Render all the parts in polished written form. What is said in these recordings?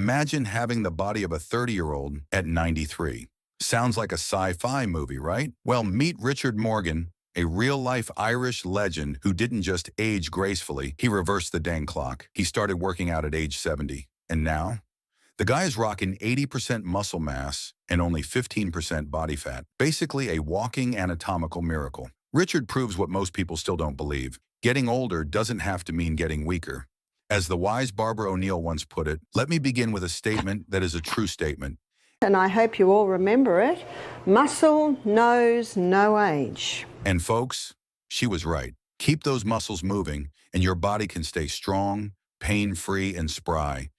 Imagine having the body of a 30-year-old at 93. Sounds like a sci-fi movie, right? Well, meet Richard Morgan, a real-life Irish legend who didn't just age gracefully, he reversed the dang clock. He started working out at age 70. And now? The guy is rocking 80% muscle mass and only 15% body fat. Basically a walking anatomical miracle. Richard proves what most people still don't believe. Getting older doesn't have to mean getting weaker. As the wise Barbara O'Neill once put it, let me begin with a statement that is a true statement. And I hope you all remember it. Muscle knows no age. And folks, she was right. Keep those muscles moving and your body can stay strong, pain-free, and spry,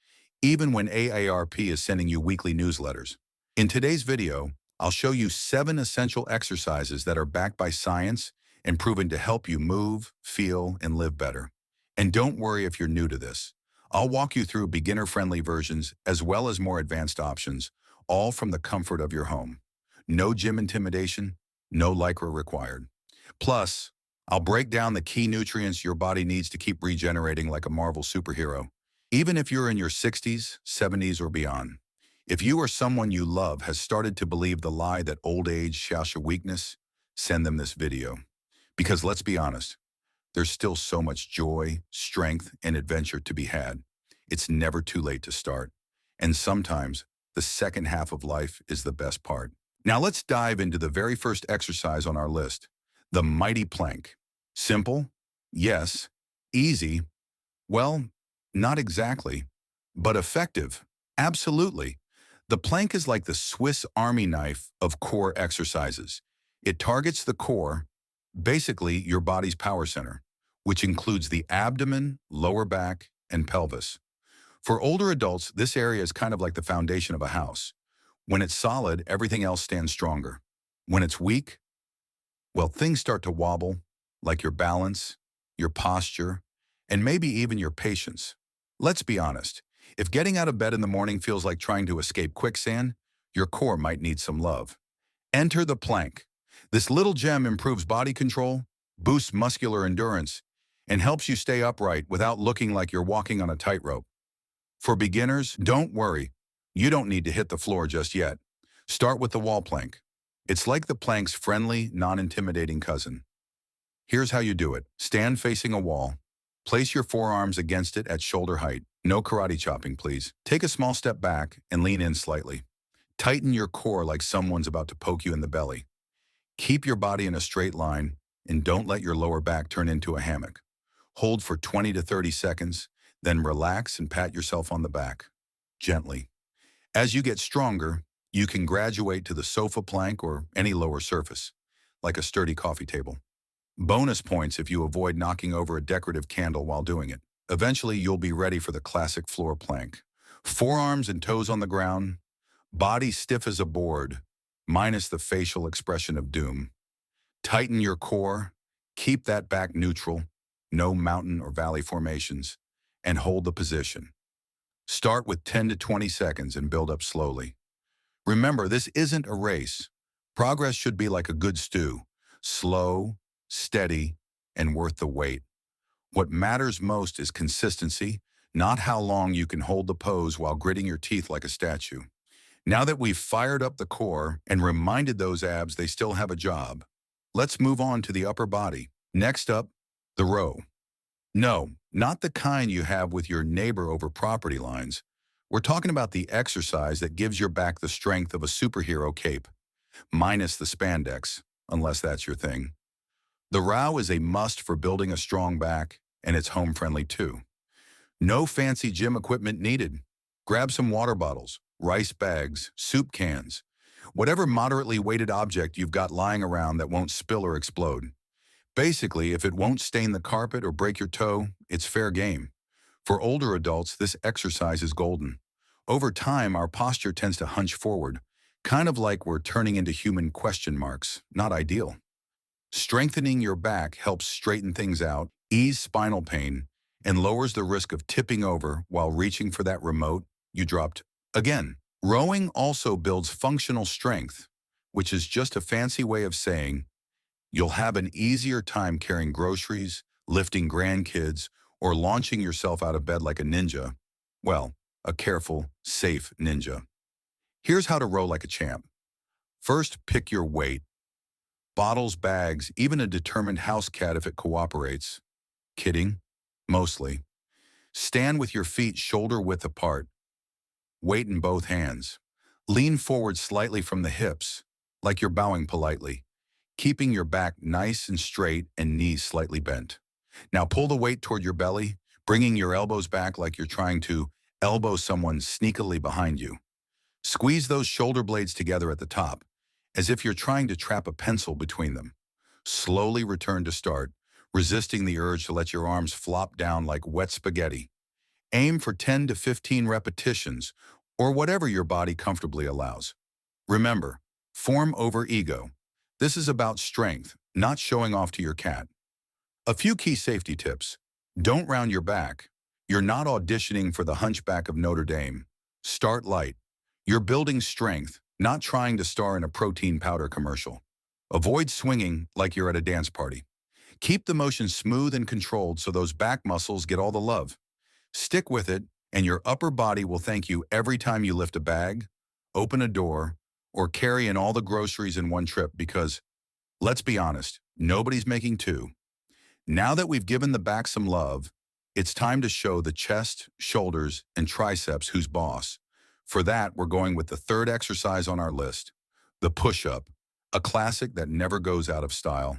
even when AARP is sending you weekly newsletters. In today's video, I'll show you 7 essential exercises that are backed by science and proven to help you move, feel, and live better. And don't worry if you're new to this. I'll walk you through beginner-friendly versions as well as more advanced options, all from the comfort of your home. No gym intimidation, no Lycra required. Plus, I'll break down the key nutrients your body needs to keep regenerating like a Marvel superhero, even if you're in your 60s, 70s, or beyond. If you or someone you love has started to believe the lie that old age shouts a weakness, send them this video. Because let's be honest, there's still so much joy, strength, and adventure to be had. It's never too late to start. And sometimes, the second half of life is the best part. Now let's dive into the very first exercise on our list, the mighty plank. Simple? Yes. Easy? Well, not exactly. But effective? Absolutely. The plank is like the Swiss Army knife of core exercises. It targets the core, basically your body's power center, which includes the abdomen, lower back, and pelvis. For older adults, this area is kind of like the foundation of a house. When it's solid, everything else stands stronger. When it's weak, well, things start to wobble, like your balance, your posture, and maybe even your patience. Let's be honest. If getting out of bed in the morning feels like trying to escape quicksand, your core might need some love. Enter the plank. This little gem improves body control, boosts muscular endurance, and helps you stay upright without looking like you're walking on a tightrope. For beginners, don't worry. You don't need to hit the floor just yet. Start with the wall plank. It's like the plank's friendly, non-intimidating cousin. Here's how you do it. Stand facing a wall. Place your forearms against it at shoulder height. No karate chopping, please. Take a small step back and lean in slightly. Tighten your core like someone's about to poke you in the belly. Keep your body in a straight line and don't let your lower back turn into a hammock. Hold for 20 to 30 seconds, then relax and pat yourself on the back, gently. As you get stronger, you can graduate to the sofa plank or any lower surface, like a sturdy coffee table. Bonus points if you avoid knocking over a decorative candle while doing it. Eventually, you'll be ready for the classic floor plank. Forearms and toes on the ground, body stiff as a board, minus the facial expression of doom. Tighten your core, keep that back neutral, no mountain or valley formations, and hold the position. Start with 10 to 20 seconds and build up slowly. Remember, this isn't a race. Progress should be like a good stew, slow, steady, and worth the wait. What matters most is consistency, not how long you can hold the pose while gritting your teeth like a statue. Now that we've fired up the core and reminded those abs they still have a job, let's move on to the upper body. Next up, the row. No, not the kind you have with your neighbor over property lines. We're talking about the exercise that gives your back the strength of a superhero cape, minus the spandex, unless that's your thing. The row is a must for building a strong back, and it's home-friendly too. No fancy gym equipment needed. Grab some water bottles, rice bags, soup cans, whatever moderately weighted object you've got lying around that won't spill or explode. Basically, if it won't stain the carpet or break your toe, it's fair game. For older adults, this exercise is golden. Over time, our posture tends to hunch forward, kind of like we're turning into human question marks. Not ideal. Strengthening your back helps straighten things out, ease spinal pain, and lowers the risk of tipping over while reaching for that remote you dropped again. Rowing also builds functional strength, which is just a fancy way of saying you'll have an easier time carrying groceries, lifting grandkids, or launching yourself out of bed like a ninja. Well, a careful, safe ninja. Here's how to row like a champ. First, pick your weight. Bottles, bags, even a determined house cat if it cooperates. Kidding? Mostly. Stand with your feet shoulder width apart. Weight in both hands. Lean forward slightly from the hips, like you're bowing politely, keeping your back nice and straight and knees slightly bent. Now pull the weight toward your belly, bringing your elbows back like you're trying to elbow someone sneakily behind you. Squeeze those shoulder blades together at the top, as if you're trying to trap a pencil between them. Slowly return to start, resisting the urge to let your arms flop down like wet spaghetti. Aim for 10 to 15 repetitions, or whatever your body comfortably allows. Remember, form over ego. This is about strength, not showing off to your cat. A few key safety tips. Don't round your back. You're not auditioning for the Hunchback of Notre Dame. Start light. You're building strength, not trying to star in a protein powder commercial. Avoid swinging like you're at a dance party. Keep the motion smooth and controlled so those back muscles get all the love. Stick with it, and your upper body will thank you every time you lift a bag, open a door, or carry in all the groceries in one trip because, let's be honest, nobody's making two. Now that we've given the back some love, it's time to show the chest, shoulders, and triceps who's boss. For that, we're going with the third exercise on our list, the push-up, a classic that never goes out of style.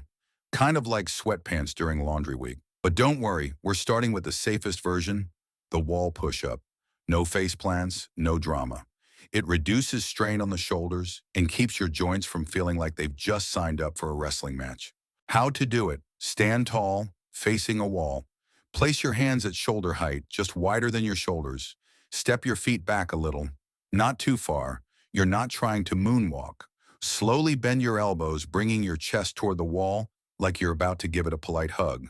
Kind of like sweatpants during laundry week. But don't worry, we're starting with the safest version, the wall push-up. No face plants, no drama. It reduces strain on the shoulders and keeps your joints from feeling like they've just signed up for a wrestling match. How to do it. Stand tall, facing a wall. Place your hands at shoulder height, just wider than your shoulders. Step your feet back a little. Not too far. You're not trying to moonwalk. Slowly bend your elbows, bringing your chest toward the wall like you're about to give it a polite hug.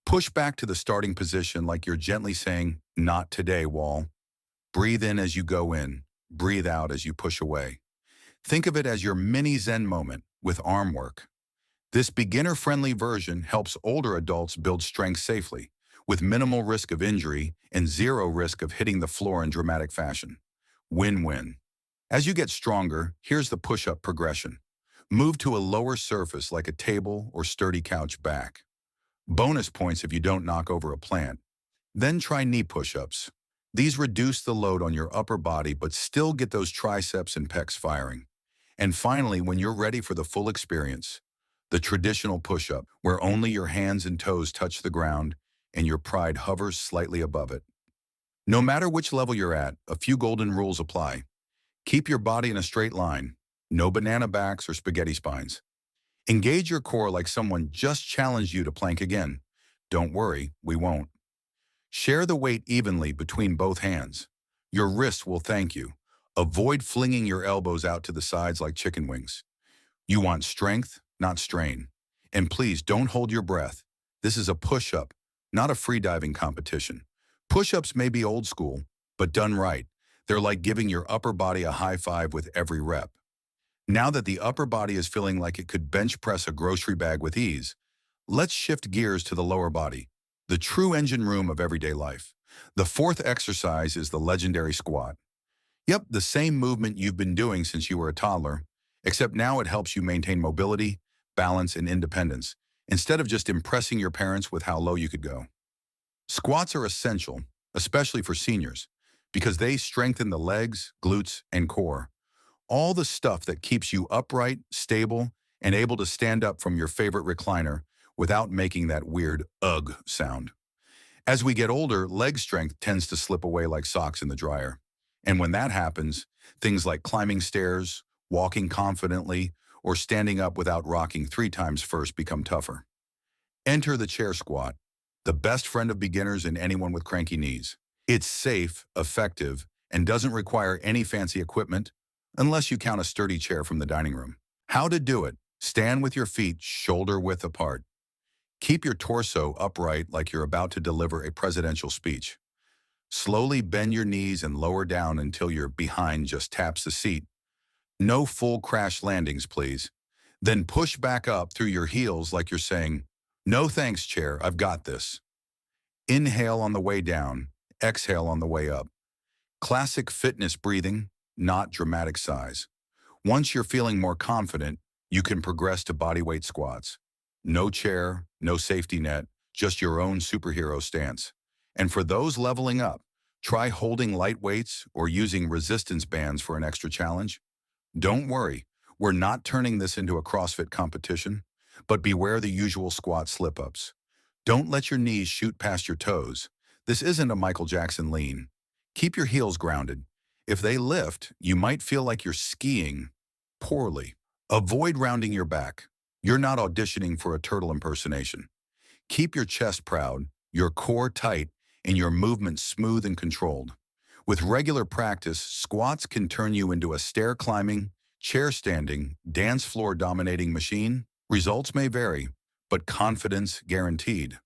Push back to the starting position like you're gently saying, "Not today, wall." Breathe in as you go in. Breathe out as you push away. Think of it as your mini Zen moment with arm work. This beginner-friendly version helps older adults build strength safely, with minimal risk of injury and zero risk of hitting the floor in dramatic fashion. Win-win. As you get stronger, here's the push-up progression. Move to a lower surface like a table or sturdy couch back. Bonus points if you don't knock over a plant. Then try knee push-ups. These reduce the load on your upper body but still get those triceps and pecs firing. And finally, when you're ready for the full experience, the traditional push-up, where only your hands and toes touch the ground and your pride hovers slightly above it. No matter which level you're at, a few golden rules apply. Keep your body in a straight line. No banana backs or spaghetti spines. Engage your core like someone just challenged you to plank again. Don't worry, we won't. Share the weight evenly between both hands. Your wrists will thank you. Avoid flinging your elbows out to the sides like chicken wings. You want strength, not strain. And please don't hold your breath. This is a push-up, not a freediving competition. Push-ups may be old school, but done right, they're like giving your upper body a high five with every rep. Now that the upper body is feeling like it could bench press a grocery bag with ease, let's shift gears to the lower body, the true engine room of everyday life. The fourth exercise is the legendary squat. Yep, the same movement you've been doing since you were a toddler, except now it helps you maintain mobility, balance, and independence, instead of just impressing your parents with how low you could go. Squats are essential, especially for seniors, because they strengthen the legs, glutes, and core. All the stuff that keeps you upright, stable, and able to stand up from your favorite recliner without making that weird ugh sound. As we get older, leg strength tends to slip away like socks in the dryer. And when that happens, things like climbing stairs, walking confidently, or standing up without rocking 3 times first become tougher. Enter the chair squat, the best friend of beginners and anyone with cranky knees. It's safe, effective, and doesn't require any fancy equipment, unless you count a sturdy chair from the dining room. How to do it. Stand with your feet shoulder width apart. Keep your torso upright like you're about to deliver a presidential speech. Slowly bend your knees and lower down until your behind just taps the seat. No full crash landings, please. Then push back up through your heels like you're saying, "No thanks, chair, I've got this." Inhale on the way down, exhale on the way up. Classic fitness breathing, not dramatic size. Once you're feeling more confident, you can progress to bodyweight squats. No chair, no safety net, just your own superhero stance. And for those leveling up, try holding light weights or using resistance bands for an extra challenge. Don't worry, we're not turning this into a CrossFit competition, but beware the usual squat slip-ups. Don't let your knees shoot past your toes. This isn't a Michael Jackson lean. Keep your heels grounded. If they lift, you might feel like you're skiing poorly. Avoid rounding your back. You're not auditioning for a turtle impersonation. Keep your chest proud, your core tight, and your movements smooth and controlled. With regular practice, squats can turn you into a stair-climbing, chair-standing, dance floor-dominating machine. Results may vary, but confidence guaranteed.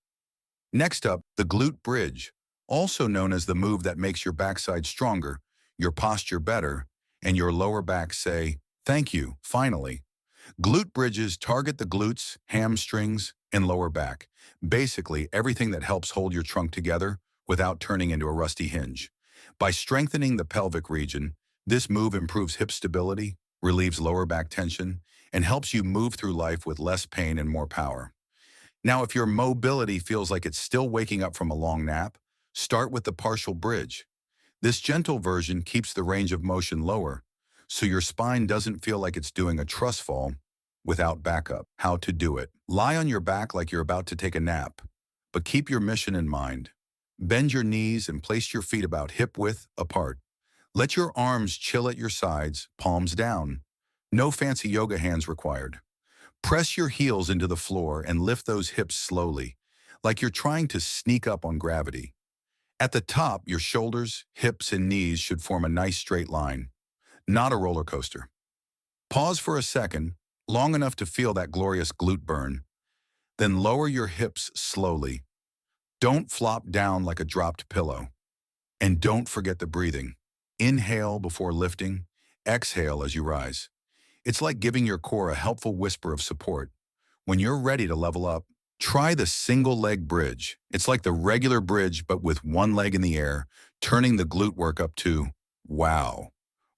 Next up, the glute bridge, also known as the move that makes your backside stronger, your posture better, and your lower back say, "Thank you, finally." Glute bridges target the glutes, hamstrings, and lower back. Basically, everything that helps hold your trunk together without turning into a rusty hinge. By strengthening the pelvic region, this move improves hip stability, relieves lower back tension, and helps you move through life with less pain and more power. Now, if your mobility feels like it's still waking up from a long nap, start with the partial bridge. This gentle version keeps the range of motion lower, so your spine doesn't feel like it's doing a trust fall without backup. How to do it. Lie on your back like you're about to take a nap, but keep your mission in mind. Bend your knees and place your feet about hip width apart. Let your arms chill at your sides, palms down. No fancy yoga hands required. Press your heels into the floor and lift those hips slowly, like you're trying to sneak up on gravity. At the top, your shoulders, hips, and knees should form a nice straight line, not a roller coaster. Pause for a second, long enough to feel that glorious glute burn. Then lower your hips slowly. Don't flop down like a dropped pillow. And don't forget the breathing. Inhale before lifting, exhale as you rise. It's like giving your core a helpful whisper of support. When you're ready to level up, try the single leg bridge. It's like the regular bridge, but with one leg in the air, turning the glute work up to wow.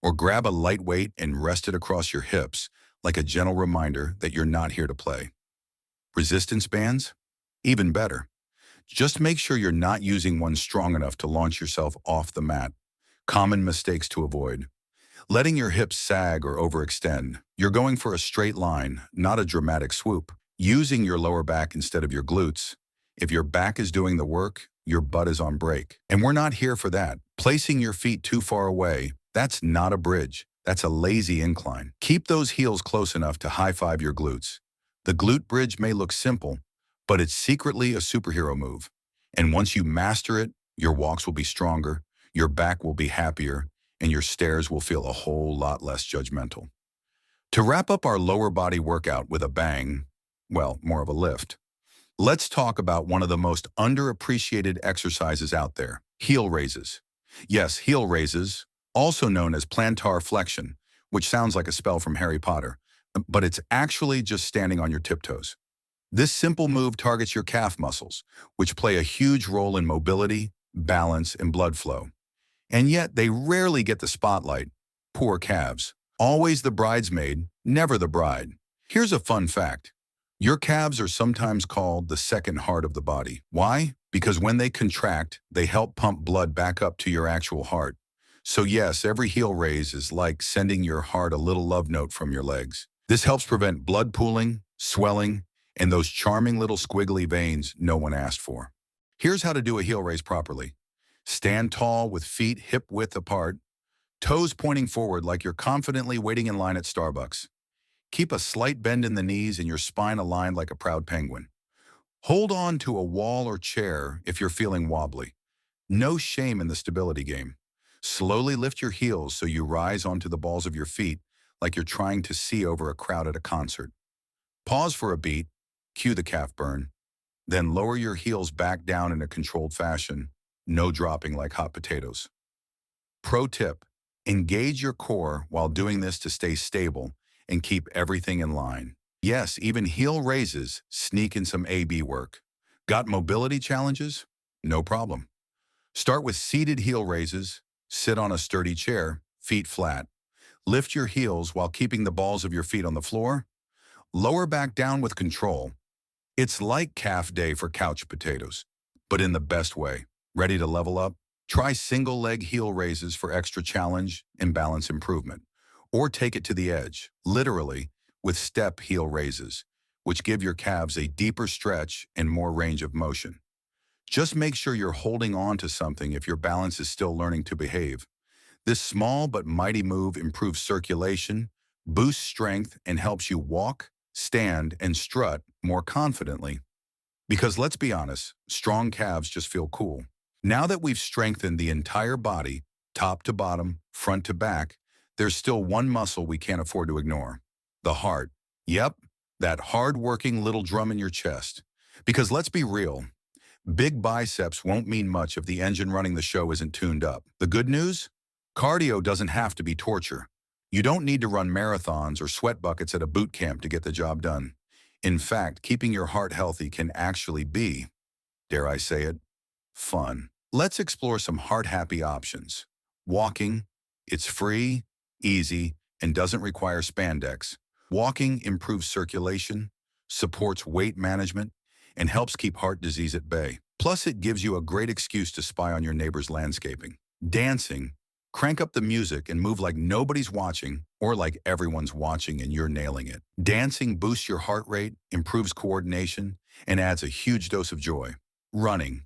Or grab a light weight and rest it across your hips, like a gentle reminder that you're not here to play. Resistance bands? Even better. Just make sure you're not using one strong enough to launch yourself off the mat. Common mistakes to avoid. Letting your hips sag or overextend. You're going for a straight line, not a dramatic swoop. Using your lower back instead of your glutes. If your back is doing the work, your butt is on break. And we're not here for that. Placing your feet too far away, that's not a bridge. That's a lazy incline. Keep those heels close enough to high-five your glutes. The glute bridge may look simple, but it's secretly a superhero move. And once you master it, your walks will be stronger, your back will be happier, and your stares will feel a whole lot less judgmental. To wrap up our lower body workout with a bang, well, more of a lift, let's talk about one of the most underappreciated exercises out there, heel raises. Yes, heel raises, also known as plantar flexion, which sounds like a spell from Harry Potter, but it's actually just standing on your tiptoes. This simple move targets your calf muscles, which play a huge role in mobility, balance, and blood flow. And yet they rarely get the spotlight. Poor calves. Always the bridesmaid, never the bride. Here's a fun fact. Your calves are sometimes called the second heart of the body. Why? Because when they contract, they help pump blood back up to your actual heart. So yes, every heel raise is like sending your heart a little love note from your legs. This helps prevent blood pooling, swelling, and those charming little squiggly veins no one asked for. Here's how to do a heel raise properly. Stand tall with feet hip-width apart, toes pointing forward like you're confidently waiting in line at Starbucks. Keep a slight bend in the knees and your spine aligned like a proud penguin. Hold on to a wall or chair if you're feeling wobbly. No shame in the stability game. Slowly lift your heels so you rise onto the balls of your feet like you're trying to see over a crowd at a concert. Pause for a beat, cue the calf burn, then lower your heels back down in a controlled fashion, no dropping like hot potatoes. Pro tip, engage your core while doing this to stay stable and keep everything in line. Yes, even heel raises sneak in some AB work. Got mobility challenges? No problem. Start with seated heel raises, Sit on a sturdy chair, feet flat. Lift your heels while keeping the balls of your feet on the floor. Lower back down with control. It's like calf day for couch potatoes, but in the best way. Ready to level up? Try single leg heel raises for extra challenge and balance improvement. Or take it to the edge, literally, with step heel raises, which give your calves a deeper stretch and more range of motion. Just make sure you're holding on to something if your balance is still learning to behave. This small but mighty move improves circulation, boosts strength, and helps you walk, stand, and strut more confidently. Because let's be honest, strong calves just feel cool. Now that we've strengthened the entire body, top to bottom, front to back, there's still one muscle we can't afford to ignore: the heart. Yep, that hard-working little drum in your chest. Because let's be real, big biceps won't mean much if the engine running the show isn't tuned up. The good news? Cardio doesn't have to be torture. You don't need to run marathons or sweat buckets at a boot camp to get the job done. In fact, keeping your heart healthy can actually be, dare I say it, fun. Let's explore some heart-happy options. Walking. It's free, easy, and doesn't require spandex. Walking improves circulation, supports weight management, and helps keep heart disease at bay. Plus, it gives you a great excuse to spy on your neighbor's landscaping. Dancing. Crank up the music and move like nobody's watching, or like everyone's watching and you're nailing it. Dancing boosts your heart rate, improves coordination, and adds a huge dose of joy. Running.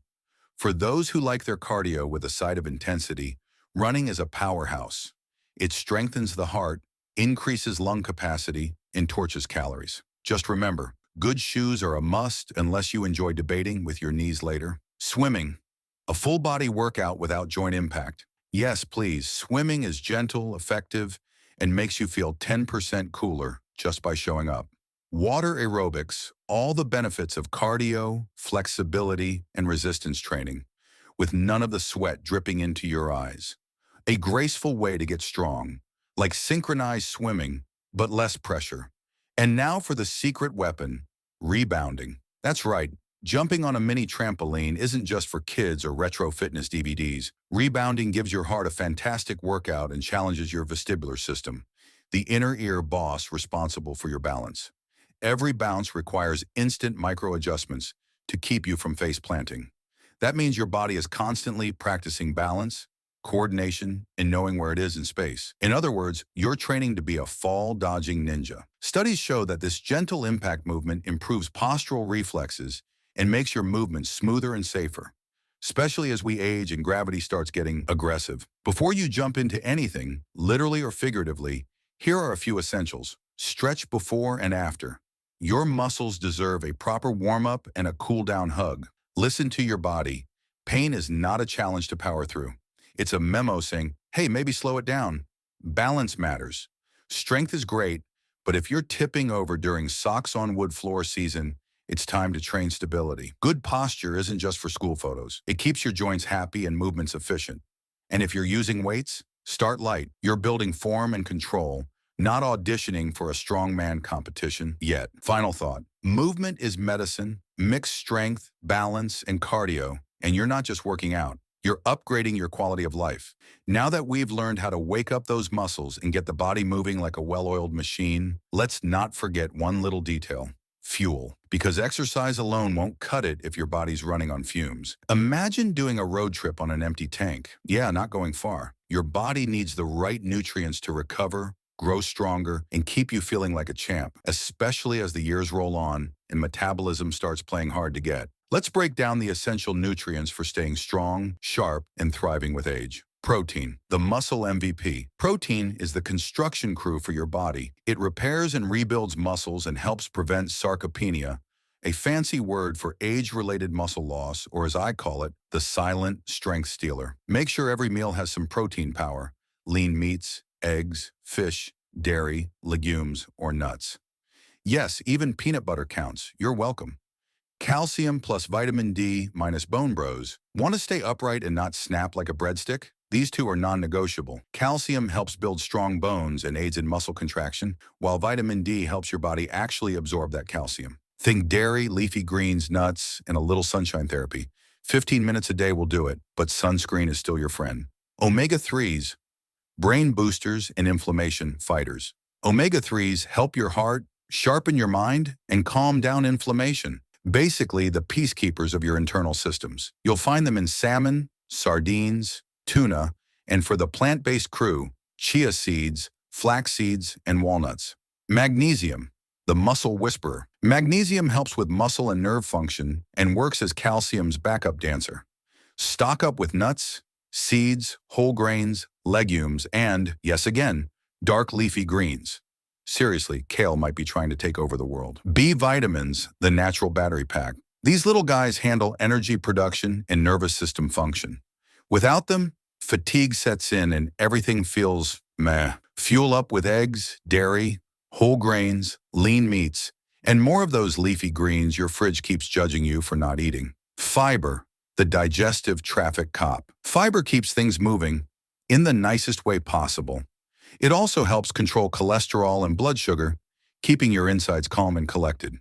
For those who like their cardio with a side of intensity, running is a powerhouse. It strengthens the heart, increases lung capacity, and torches calories. Just remember, good shoes are a must unless you enjoy debating with your knees later. Swimming. A full-body workout without joint impact. Yes, please, swimming is gentle, effective, and makes you feel 10% cooler just by showing up. Water aerobics, all the benefits of cardio, flexibility, and resistance training, with none of the sweat dripping into your eyes. A graceful way to get strong, like synchronized swimming, but less pressure. And now for the secret weapon, rebounding. That's right. Jumping on a mini trampoline isn't just for kids or retro fitness DVDs. Rebounding gives your heart a fantastic workout and challenges your vestibular system, the inner ear boss responsible for your balance. Every bounce requires instant micro-adjustments to keep you from face planting. That means your body is constantly practicing balance, coordination, and knowing where it is in space. In other words, you're training to be a fall-dodging ninja. Studies show that this gentle impact movement improves postural reflexes and makes your movements smoother and safer, especially as we age and gravity starts getting aggressive. Before you jump into anything, literally or figuratively, here are a few essentials. Stretch before and after. Your muscles deserve a proper warm-up and a cool-down hug. Listen to your body. Pain is not a challenge to power through. It's a memo saying, hey, maybe slow it down. Balance matters. Strength is great, but if you're tipping over during socks on wood floor season, it's time to train stability. Good posture isn't just for school photos. It keeps your joints happy and movements efficient. And if you're using weights, start light. You're building form and control, not auditioning for a strongman competition yet. Final thought. Movement is medicine. Mix strength, balance, and cardio. And you're not just working out. You're upgrading your quality of life. Now that we've learned how to wake up those muscles and get the body moving like a well-oiled machine, let's not forget one little detail. Fuel. Because exercise alone won't cut it if your body's running on fumes. Imagine doing a road trip on an empty tank. Yeah, not going far. Your body needs the right nutrients to recover, grow stronger, and keep you feeling like a champ, especially as the years roll on and metabolism starts playing hard to get. Let's break down the essential nutrients for staying strong, sharp, and thriving with age. Protein, the muscle MVP. Protein is the construction crew for your body. It repairs and rebuilds muscles and helps prevent sarcopenia, a fancy word for age-related muscle loss, or as I call it, the silent strength stealer. Make sure every meal has some protein power: lean meats, eggs, fish, dairy, legumes, or nuts. Yes, even peanut butter counts. You're welcome. Calcium plus vitamin D minus Bone Bros. Want to stay upright and not snap like a breadstick? These two are non-negotiable. Calcium helps build strong bones and aids in muscle contraction, while vitamin D helps your body actually absorb that calcium. Think dairy, leafy greens, nuts, and a little sunshine therapy. 15 minutes a day will do it, but sunscreen is still your friend. Omega-3s, brain boosters and inflammation fighters. Omega-3s help your heart, sharpen your mind, and calm down inflammation. Basically, the peacekeepers of your internal systems. You'll find them in salmon, sardines, tuna, and for the plant-based crew, chia seeds, flax seeds, and walnuts. Magnesium, the muscle whisperer. Magnesium helps with muscle and nerve function and works as calcium's backup dancer. Stock up with nuts, seeds, whole grains, legumes, and, yes again, dark leafy greens. Seriously, kale might be trying to take over the world. B vitamins, the natural battery pack. These little guys handle energy production and nervous system function. Without them, fatigue sets in and everything feels meh. Fuel up with eggs, dairy, whole grains, lean meats, and more of those leafy greens your fridge keeps judging you for not eating. Fiber, the digestive traffic cop. Fiber keeps things moving in the nicest way possible. It also helps control cholesterol and blood sugar, keeping your insides calm and collected.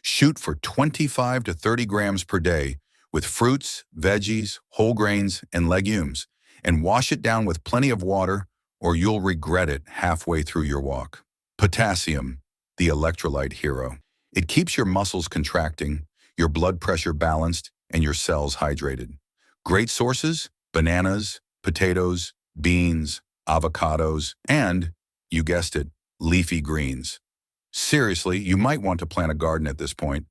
Shoot for 25 to 30 grams per day with fruits, veggies, whole grains, and legumes, and wash it down with plenty of water or you'll regret it halfway through your walk. Potassium, the electrolyte hero. It keeps your muscles contracting, your blood pressure balanced, and your cells hydrated. Great sources: bananas, potatoes, beans, avocados, and, you guessed it, leafy greens. Seriously, you might want to plant a garden at this point.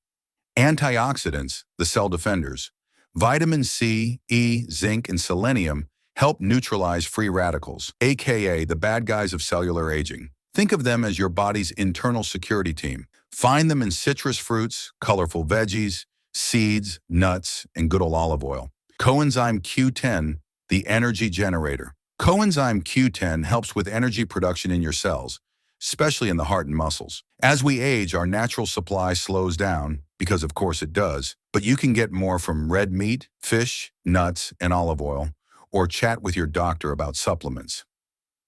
Antioxidants, the cell defenders. Vitamin C, E, zinc, and selenium help neutralize free radicals, aka the bad guys of cellular aging. Think of them as your body's internal security team. Find them in citrus fruits, colorful veggies, seeds, nuts, and good old olive oil. Coenzyme Q10, the energy generator. Coenzyme Q10 helps with energy production in your cells, especially in the heart and muscles. As we age, our natural supply slows down, because of course it does, but you can get more from red meat, fish, nuts, and olive oil, or chat with your doctor about supplements.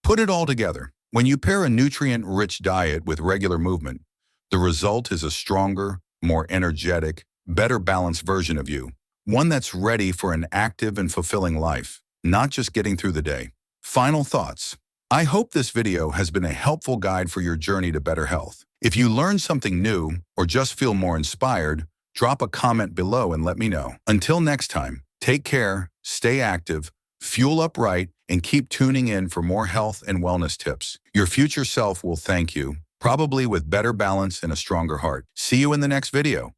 Put it all together. When you pair a nutrient-rich diet with regular movement, the result is a stronger, more energetic, better balanced version of you. One that's ready for an active and fulfilling life, not just getting through the day. Final thoughts. I hope this video has been a helpful guide for your journey to better health. If you learned something new or just feel more inspired, drop a comment below and let me know. Until next time, take care, stay active, fuel up right, and keep tuning in for more health and wellness tips. Your future self will thank you, probably with better balance and a stronger heart. See you in the next video.